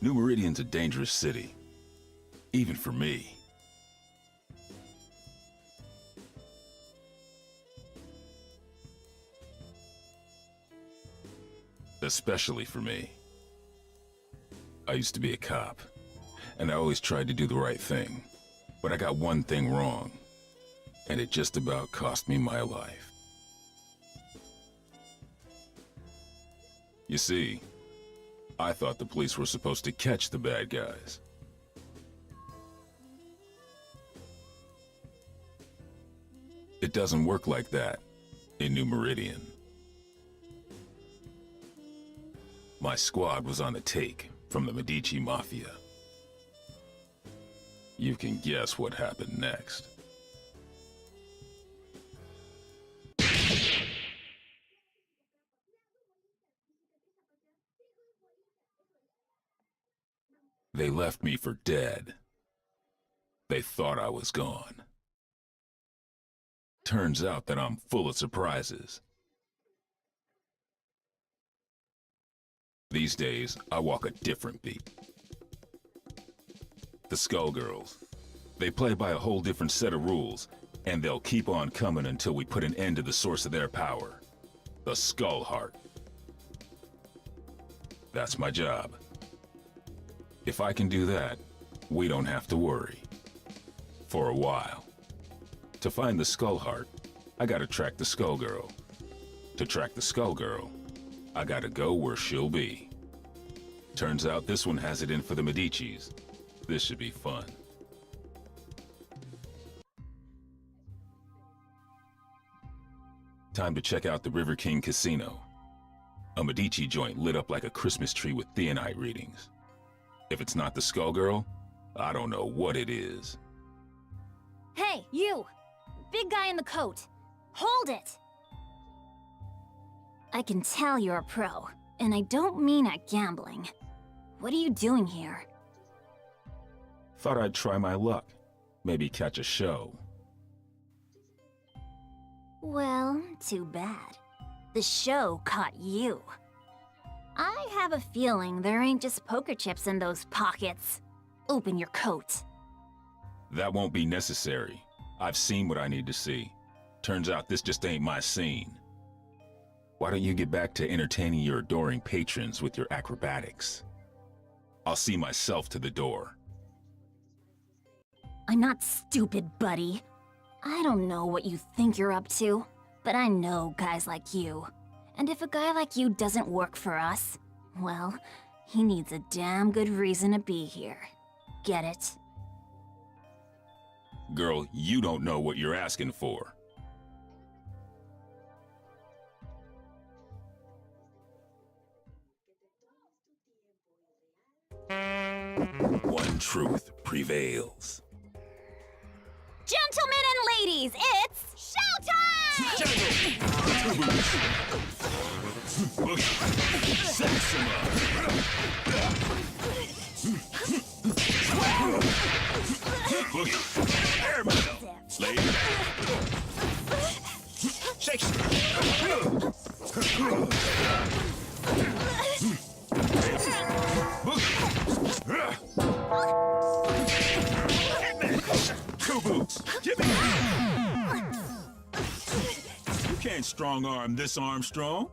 New Meridian's a dangerous city. Even for me. Especially for me. I used to be a cop, and I always tried to do the right thing. But I got one thing wrong, and it just about cost me my life. You see, I thought the police were supposed to catch the bad guys. It doesn't work like that in New Meridian. My squad was on the take from the Medici Mafia. You can guess what happened next. They left me for dead. They thought I was gone. Turns out that I'm full of surprises. These days, I walk a different beat. The Skullgirls. They play by a whole different set of rules, and they'll keep on coming until we put an end to the source of their power. The Skull Heart. That's my job. If I can do that, we don't have to worry. For a while. To find the Skull Heart, I gotta track the Skullgirl. To track the Skullgirl, I gotta go where she'll be. Turns out this one has it in for the Medicis. This should be fun. Time to check out the River King Casino. A Medici joint lit up like a Christmas tree with theonite readings. If it's not the Skullgirl, I don't know what it is. Hey, you! Big guy in the coat. Hold it! I can tell you're a pro, and I don't mean at gambling. What are you doing here? Thought I'd try my luck. Maybe catch a show. Well, too bad. The show caught you. I have a feeling there ain't just poker chips in those pockets. Open your coat. That won't be necessary. I've seen what I need to see. Turns out this just ain't my scene. Why don't you get back to entertaining your adoring patrons with your acrobatics? I'll see myself to the door. I'm not stupid, buddy. I don't know what you think you're up to, but I know guys like you. And if a guy like you doesn't work for us, well, he needs a damn good reason to be here. Get it? Girl, you don't know what you're asking for. One truth prevails. Gentlemen and ladies, it's showtime! You can't strong-arm this Armstrong.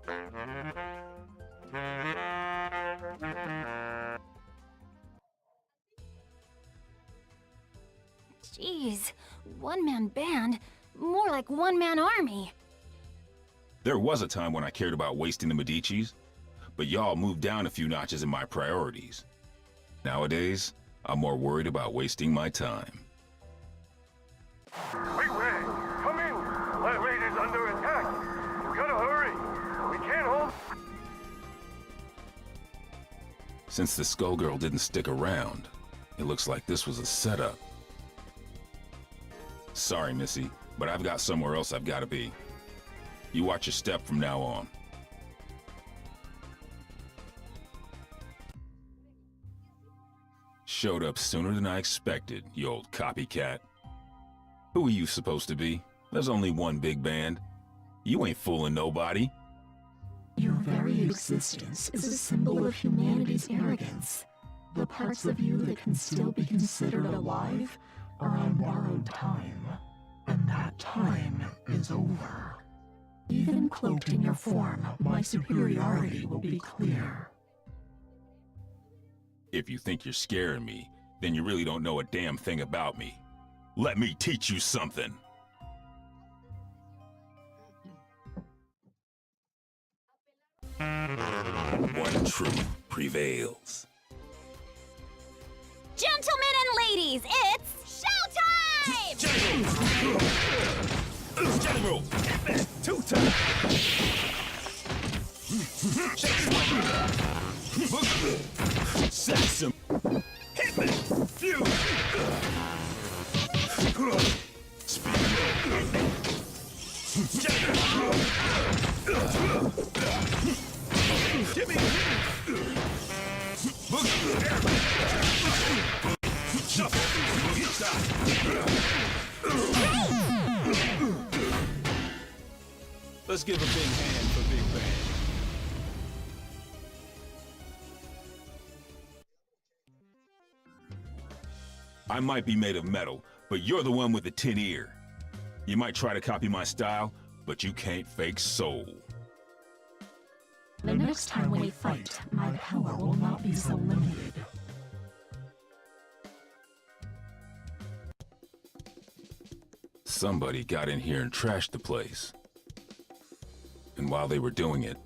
Jeez, one-man band? More like one-man army. There was a time when I cared about wasting the Medicis, but y'all moved down a few notches in my priorities. Nowadays, I'm more worried about wasting my time. Wait, come in! That raid is under attack! We gotta hurry! We can't hold... Since the Skullgirl didn't stick around, it looks like this was a setup. Sorry, Missy, but I've got somewhere else I've gotta be. You watch your step from now on. Showed up sooner than I expected, you old copycat. Who are you supposed to be? There's only one big band. You ain't fooling nobody. Your very existence is a symbol of humanity's arrogance. The parts of you that can still be considered alive are on borrowed time, and that time is over. Even cloaked in your form, my superiority will be clear. If you think you're scaring me, then you really don't know a damn thing about me. Let me teach you something. One truth prevails. Gentlemen and ladies, it's showtime! General! Two times! Saxum! Hitman! Few! Speed! Give me! Let's give a big hand for Big Bang. I might be made of metal, but you're the one with the tin ear. You might try to copy my style, but you can't fake soul. The next time we fight, my power will not be so limited. Somebody got in here and trashed the place. And while they were doing it,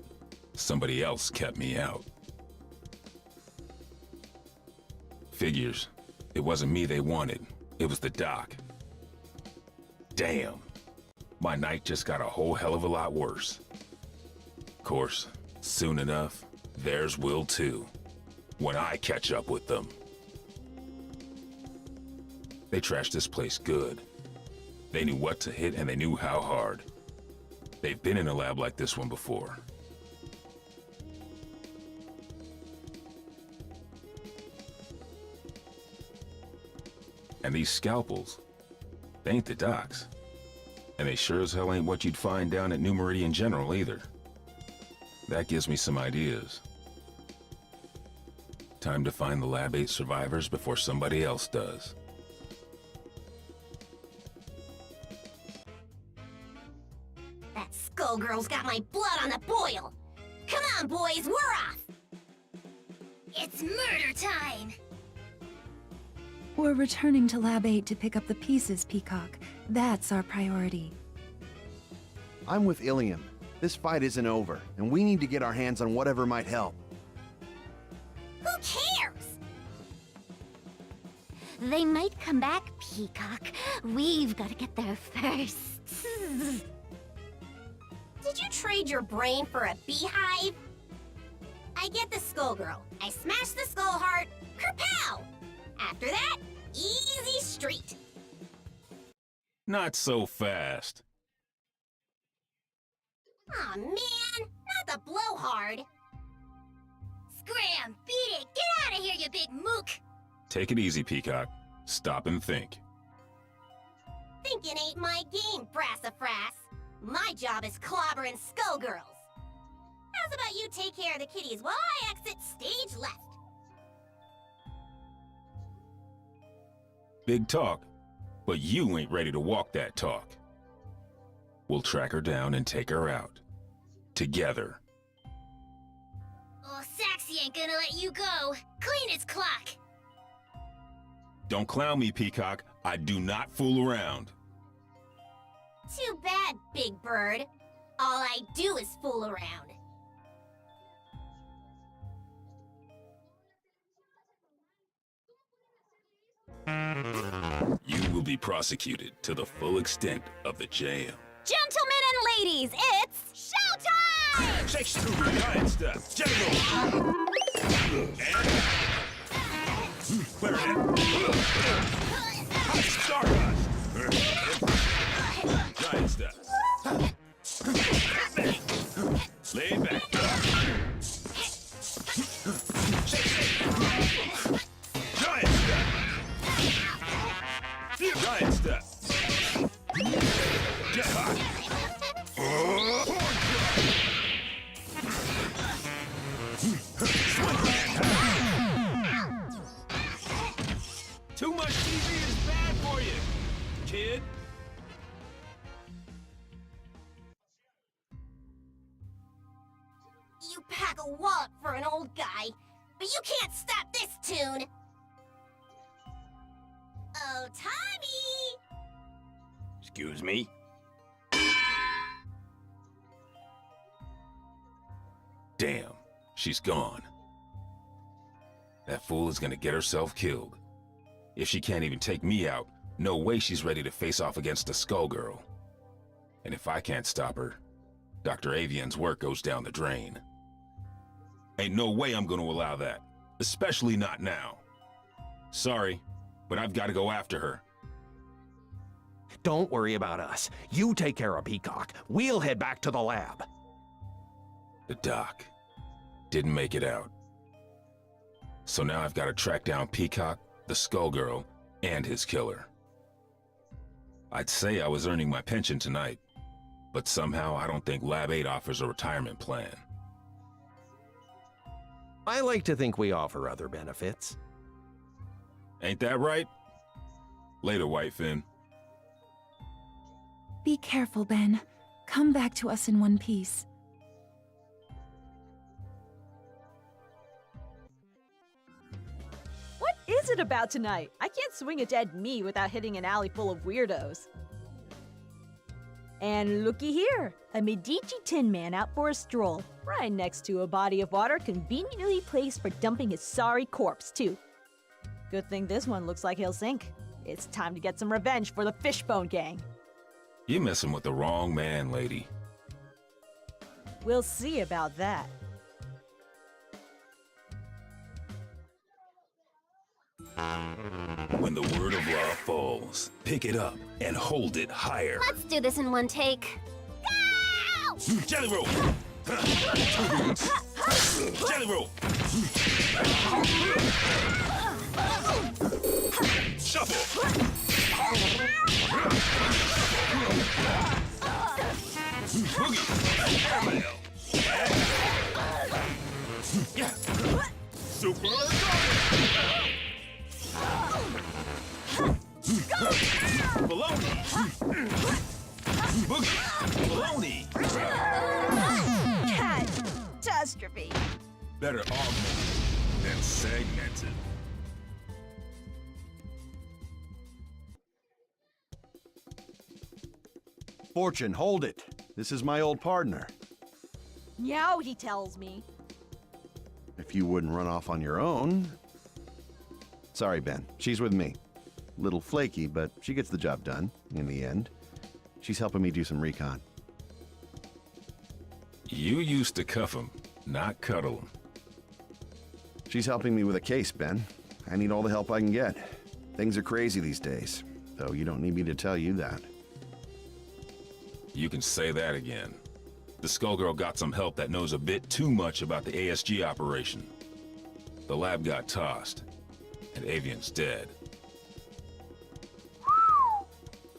somebody else kept me out. Figures. It wasn't me they wanted. It was the doc. Damn. My night just got a whole hell of a lot worse. Of course, soon enough, theirs will too. When I catch up with them. They trashed this place good. They knew what to hit and they knew how hard. They've been in a lab like this one before. And these scalpels, they ain't the docs. And they sure as hell ain't what you'd find down at New Meridian General either. That gives me some ideas. Time to find the Lab 8 survivors before somebody else does. That Skullgirl's got my blood on the boil! Come on, boys, we're off! It's murder time! We're returning to Lab 8 to pick up the pieces, Peacock. That's our priority. I'm with Ilium. This fight isn't over, and we need to get our hands on whatever might help. Who cares? They might come back, Peacock. We've got to get there first. Did you trade your brain for a beehive? I get the Skullgirl. I smash the skull heart. Kerpow! After that, easy street. Not so fast. Aw, man, not the blowhard. Scram, beat it, get out of here, you big mook. Take it easy, Peacock. Stop and think. Thinking ain't my game, Brassafrass. My job is clobbering Skullgirls. How's about you take care of the kitties while I exit stage left? Big talk, but you ain't ready to walk that talk. We'll track her down and take her out. Together. Oh, Saxy ain't gonna let you go. Clean his clock. Don't clown me, Peacock. I do not fool around. Too bad, Big Bird. All I do is fool around. You will be prosecuted to the full extent of the jail. Gentlemen and ladies, it's showtime! Shake Scooby, giant stuff, General! Clarinet! Stardust! Giant stuff. Lay back. Giant stuff! Giant stuff! Get hot! but you can't stop this tune! Oh, Tommy! Excuse me? Damn, she's gone. That fool is gonna get herself killed. If she can't even take me out, no way she's ready to face off against a Skullgirl. And if I can't stop her, Dr. Avian's work goes down the drain. Ain't no way I'm gonna allow that, especially not now. Sorry, but I've gotta go after her. Don't worry about us. You take care of Peacock. We'll head back to the lab. The doc didn't make it out. So now I've gotta track down Peacock, the Skullgirl, and his killer. I'd say I was earning my pension tonight, but somehow I don't think Lab 8 offers a retirement plan. I like to think we offer other benefits. Ain't that right? Later, Whitefin. Be careful, Ben. Come back to us in one piece. What is it about tonight? I can't swing a dead me without hitting an alley full of weirdos. And looky here, a Medici Tin Man out for a stroll, right next to a body of water conveniently placed for dumping his sorry corpse, too. Good thing this one looks like he'll sink. It's time to get some revenge for the Fishbone Gang. You're messing with the wrong man, lady. We'll see about that. When the word of law falls, pick it up and hold it higher. Let's do this in one take. Go! Jelly roll! Jelly roll! Shuffle! Boogie! Yeah! Super! Baloney! Boogie! Baloney! Catastrophe! Better augmented than segmented. Fortune, hold it. This is my old partner. Meow, he tells me. If you wouldn't run off on your own... Sorry, Ben. She's with me. Little flaky, but she gets the job done, in the end. She's helping me do some recon. You used to cuff him, not cuddle him. She's helping me with a case, Ben. I need all the help I can get. Things are crazy these days, though you don't need me to tell you that. You can say that again. The Skullgirl got some help that knows a bit too much about the ASG operation. The lab got tossed, and Avian's dead.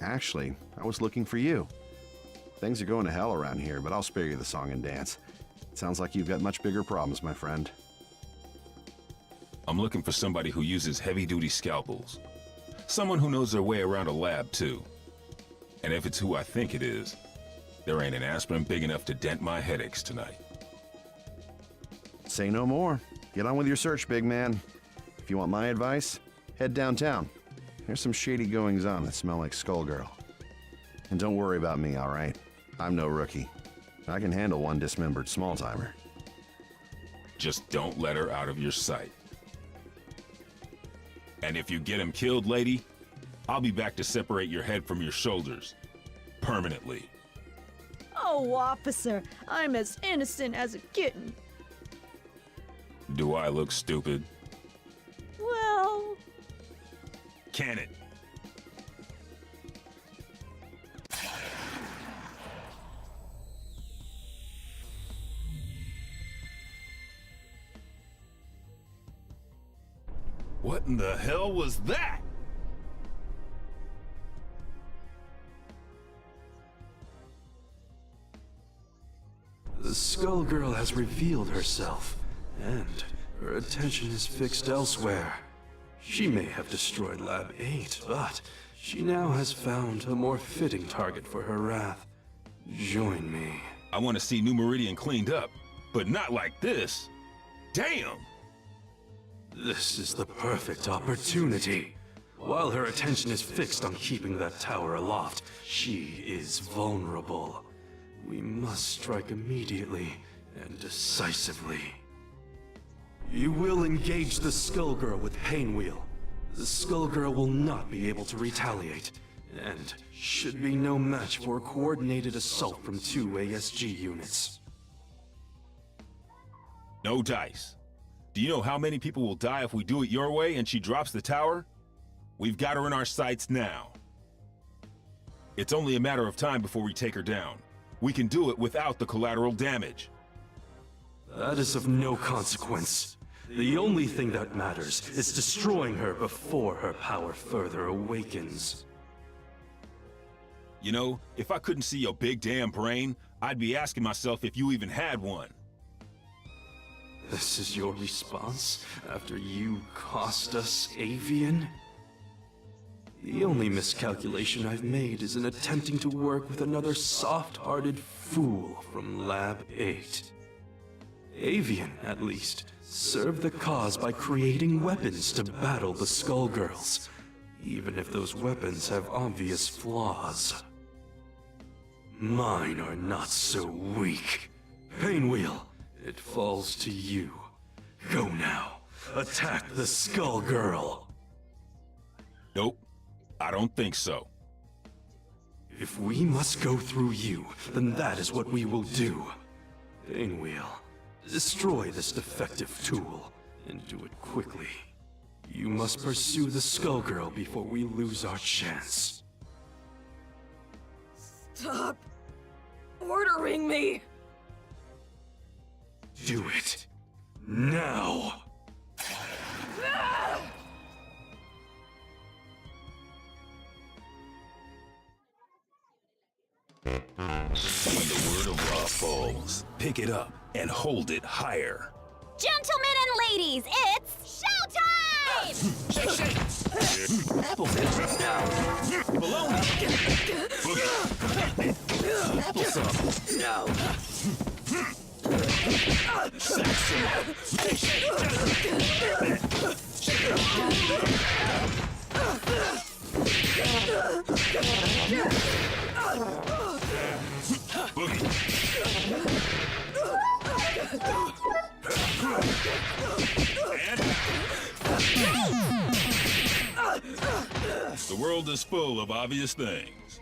Actually, I was looking for you. Things are going to hell around here, but I'll spare you the song and dance. It sounds like you've got much bigger problems, my friend. I'm looking for somebody who uses heavy-duty scalpels. Someone who knows their way around a lab, too. And if it's who I think it is, there ain't an aspirin big enough to dent my headaches tonight. Say no more. Get on with your search, big man. If you want my advice, head downtown. There's some shady goings-on that smell like Skullgirl. And don't worry about me, all right? I'm no rookie. I can handle one dismembered small-timer. Just don't let her out of your sight. And if you get him killed, lady, I'll be back to separate your head from your shoulders. Permanently. Oh, officer, I'm as innocent as a kitten. Do I look stupid? Well... Can it? What in the hell was that? The Skullgirl has revealed herself, and her attention is fixed elsewhere. She may have destroyed Lab 8, but she now has found a more fitting target for her wrath. Join me. I want to see New Meridian cleaned up, but not like this. Damn! This is the perfect opportunity. While her attention is fixed on keeping that tower aloft, she is vulnerable. We must strike immediately and decisively. You will engage the Skullgirl with Painwheel. The Skullgirl will not be able to retaliate, and should be no match for a coordinated assault from 2 ASG units. No dice. Do you know how many people will die if we do it your way and she drops the tower? We've got her in our sights now. It's only a matter of time before we take her down. We can do it without the collateral damage. That is of no consequence. The only thing that matters is destroying her before her power further awakens. You know, if I couldn't see your big damn brain, I'd be asking myself if you even had one. This is your response after you cost us Avian? The only miscalculation I've made is in attempting to work with another soft-hearted fool from Lab 8. Avian, at least, served the cause by creating weapons to battle the Skullgirls, even if those weapons have obvious flaws. Mine are not so weak. Painwheel, it falls to you. Go now. Attack the Skullgirl. Nope, I don't think so. If we must go through you, then that is what we will do. Painwheel, destroy this defective tool, and do it quickly. You must pursue the Skullgirl before we lose our chance. Stop ordering me! Do it. Now! When the word of law falls, pick it up and hold it higher. Gentlemen and ladies, it's showtime! Shake, shake! Applefish! No! Bologna! Boogie! Applesauce! No! The world is full of obvious things.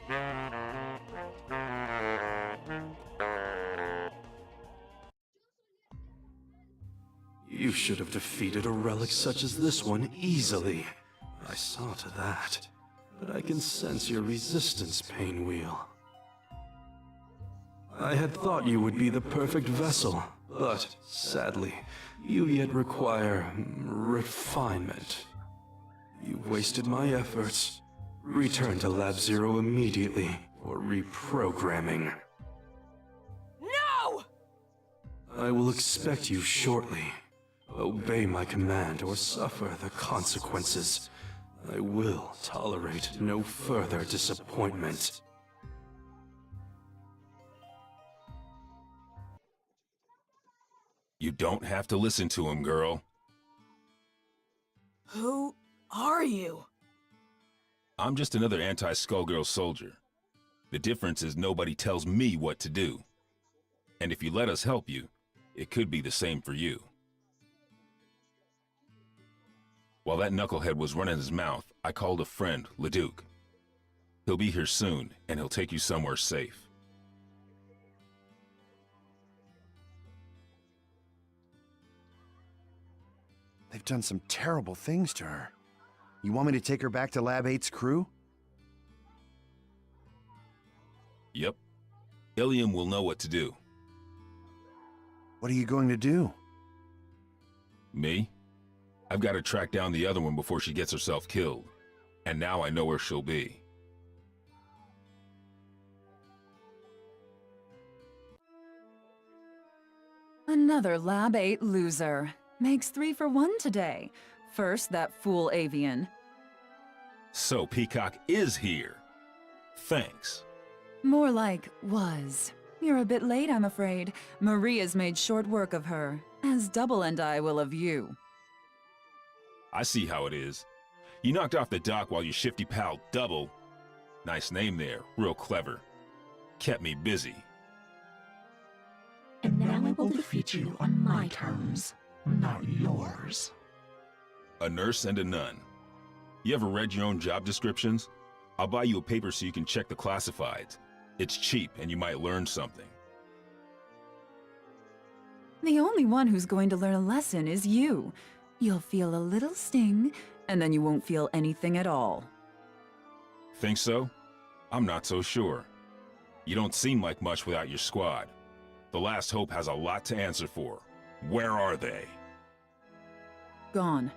You should have defeated a relic such as this one easily. I saw to that. But I can sense your resistance, Painwheel. I had thought you would be the perfect vessel, but sadly, you yet require refinement. You've wasted my efforts. Return to Lab Zero immediately for reprogramming. No! I will expect you shortly. Obey my command or suffer the consequences. I will tolerate no further disappointment. You don't have to listen to him, girl. Who are you? I'm just another anti-Skullgirl soldier. The difference is nobody tells me what to do. And if you let us help you, it could be the same for you. While that knucklehead was running his mouth, I called a friend, Leduc. He'll be here soon, and he'll take you somewhere safe. They've done some terrible things to her. You want me to take her back to Lab 8's crew? Yep. Ilium will know what to do. What are you going to do? Me? I've got to track down the other one before she gets herself killed. And now I know where she'll be. Another Lab 8 loser. Makes 3 for 1 today. First, that fool Avian. So Peacock is here. Thanks. More like was. You're a bit late, I'm afraid. Maria's made short work of her, as Double and I will of you. I see how it is. You knocked off the dock while your shifty pal Double, nice name there, real clever, kept me busy. And now I will defeat you on my terms, not yours. A nurse and a nun. You ever read your own job descriptions? I'll buy you a paper so you can check the classifieds. It's cheap and you might learn something. The only one who's going to learn a lesson is you. You'll feel a little sting, and then you won't feel anything at all. Think so? I'm not so sure. You don't seem like much without your squad. The Last Hope has a lot to answer for. Where are they? Gone.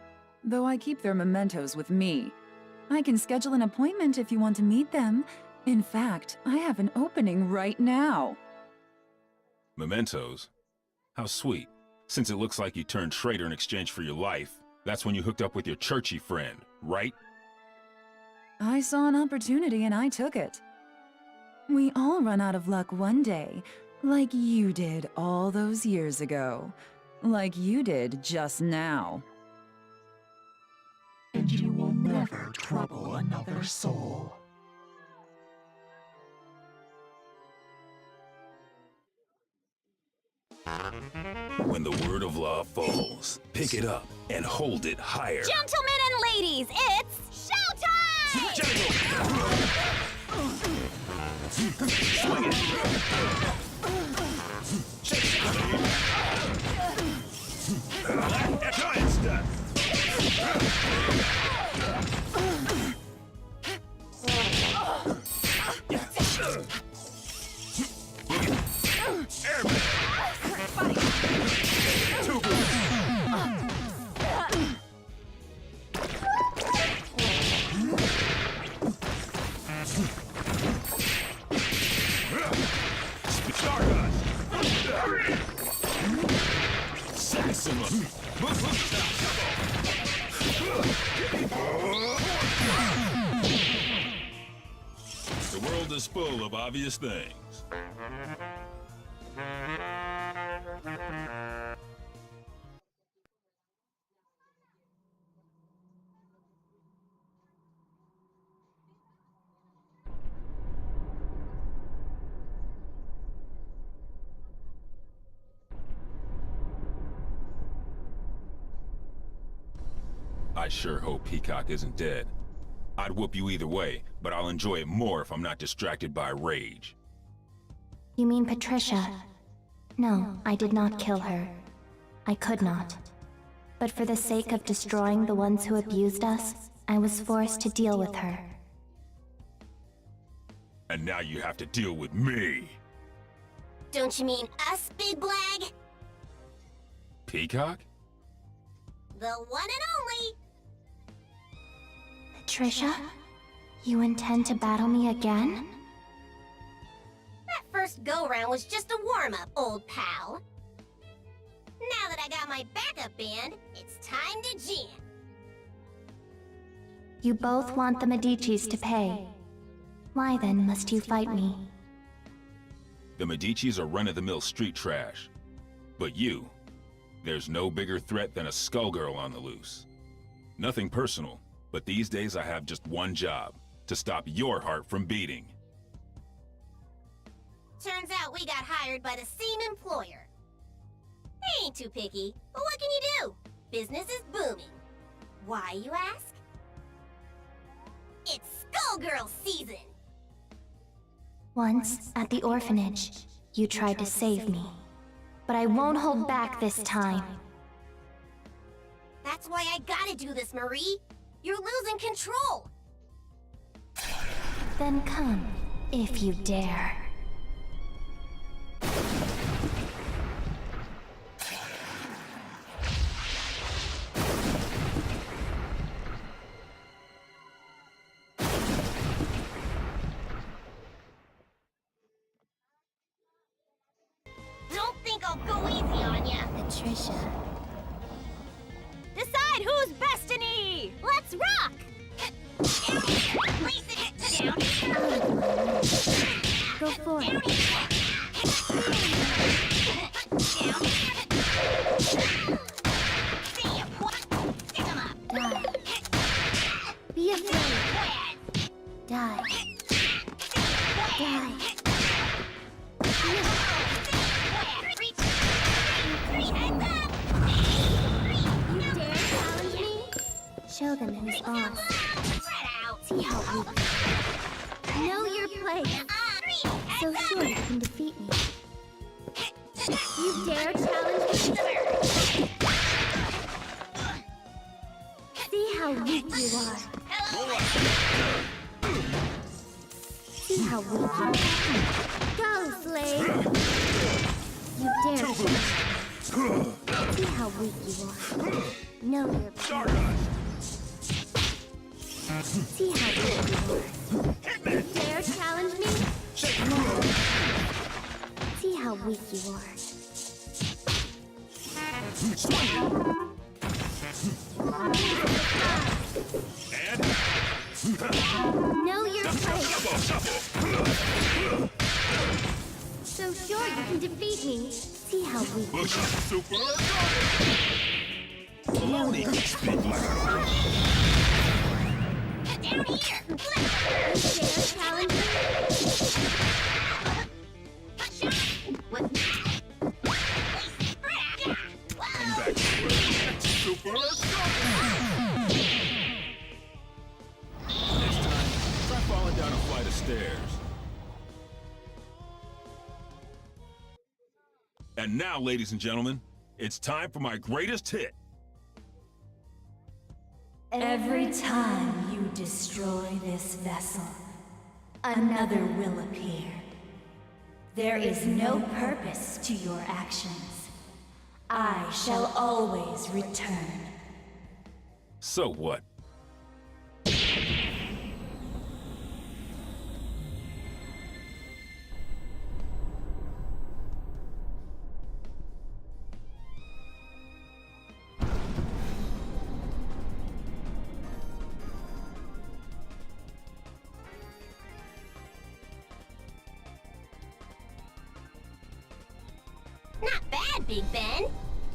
Though I keep their mementos with me. I can schedule an appointment if you want to meet them. In fact, I have an opening right now. Mementos? How sweet. Since it looks like you turned traitor in exchange for your life, that's when you hooked up with your churchy friend, right? I saw an opportunity and I took it. We all run out of luck one day, like you did all those years ago. Like you did just now. And you will never trouble another soul. When the word of law falls, pick it up and hold it higher. Gentlemen and ladies, it's showtime! Swing it! Giant step! Airman! Too good! Stardust! Saxon! The world is full of obvious things. I sure hope Peacock isn't dead. I'd whoop you either way, but I'll enjoy it more if I'm not distracted by rage. You mean Patricia? No, I did not kill her. I could not. But for the sake of destroying the ones who abused us, I was forced to deal with her. And now you have to deal with me. Don't you mean us, Big Blag? Peacock? The one and only. Patricia? You intend to battle me again? That first go-round was just a warm-up, old pal. Now that I got my backup band, it's time to jam. You both want the Medicis to pay. Why then must you fight me? The Medicis are run-of-the-mill street trash. But you, there's no bigger threat than a Skullgirl on the loose. Nothing personal, but these days I have just one job, to stop your heart from beating. Turns out we got hired by the same employer. They ain't too picky, but what can you do? Business is booming. Why, you ask? It's Skullgirl season! Once, at the orphanage, you tried to save me. But I won't hold back this time. That's why I gotta do this, Marie. You're losing control. Then come, if you dare. Don't think I'll go easy on ya. Patricia. Decide who's Destiny! Let's rock! Go for it. Die. dare challenge me? Show them who's boss. See how weak. Know your place. So sure you can defeat me. You dare challenge me? See how weak you are. See how weak you are. Go, slave! You dare challenge me. See how weak you are. Know your place. See how weak you are. You dare challenge me? No. See how weak you are. Know your place. So sure you can defeat me. See how weak you are. Know your place. Down here! You dare challenge me? What? Next time, try falling down a flight of stairs. And now, ladies and gentlemen, it's time for my greatest hit. Every time you destroy this vessel, another will appear. There is no purpose to your actions. I shall always return. So what? Not bad, Big Ben.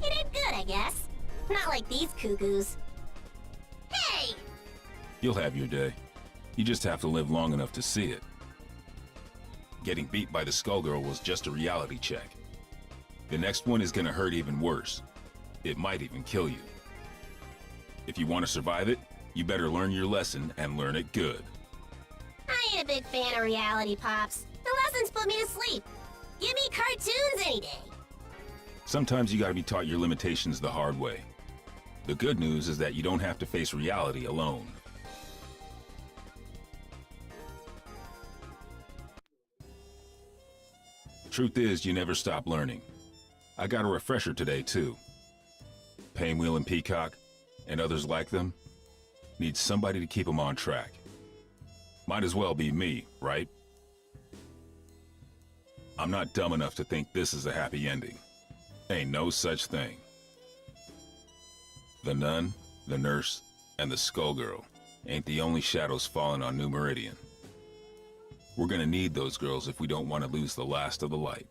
You did good, I guess. Not like these cuckoos. Hey! You'll have your day. You just have to live long enough to see it. Getting beat by the Skullgirl was just a reality check. The next one is gonna hurt even worse. It might even kill you. If you want to survive it, you better learn your lesson and learn it good. I ain't a big fan of reality pops. The lessons put me to sleep. Give me cartoons any day. Sometimes you gotta be taught your limitations the hard way. The good news is that you don't have to face reality alone. Truth is, you never stop learning. I got a refresher today, too. Painwheel and Peacock, and others like them, need somebody to keep them on track. Might as well be me, right? I'm not dumb enough to think this is a happy ending. Ain't no such thing. The nun, the nurse, and the Skullgirl ain't the only shadows falling on New Meridian. We're gonna need those girls if we don't want to lose the last of the light.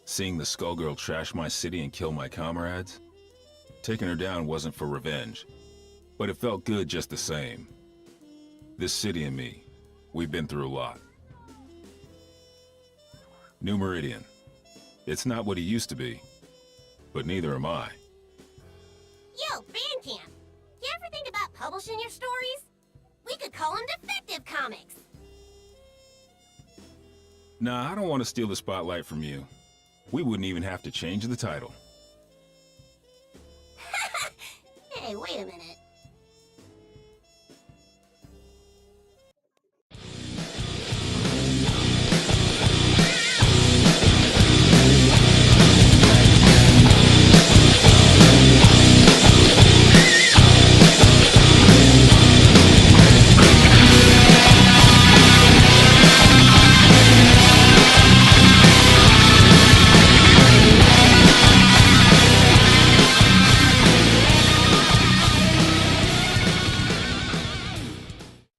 Seeing the Skullgirl trash my city and kill my comrades? Taking her down wasn't for revenge, but it felt good just the same. This city and me, we've been through a lot. New Meridian. It's not what it used to be, but neither am I. Yo, Bandcamp, you ever think about publishing your stories? We could call them Defective Comics. Nah, I don't want to steal the spotlight from you. We wouldn't even have to change the title. Hey, wait a minute.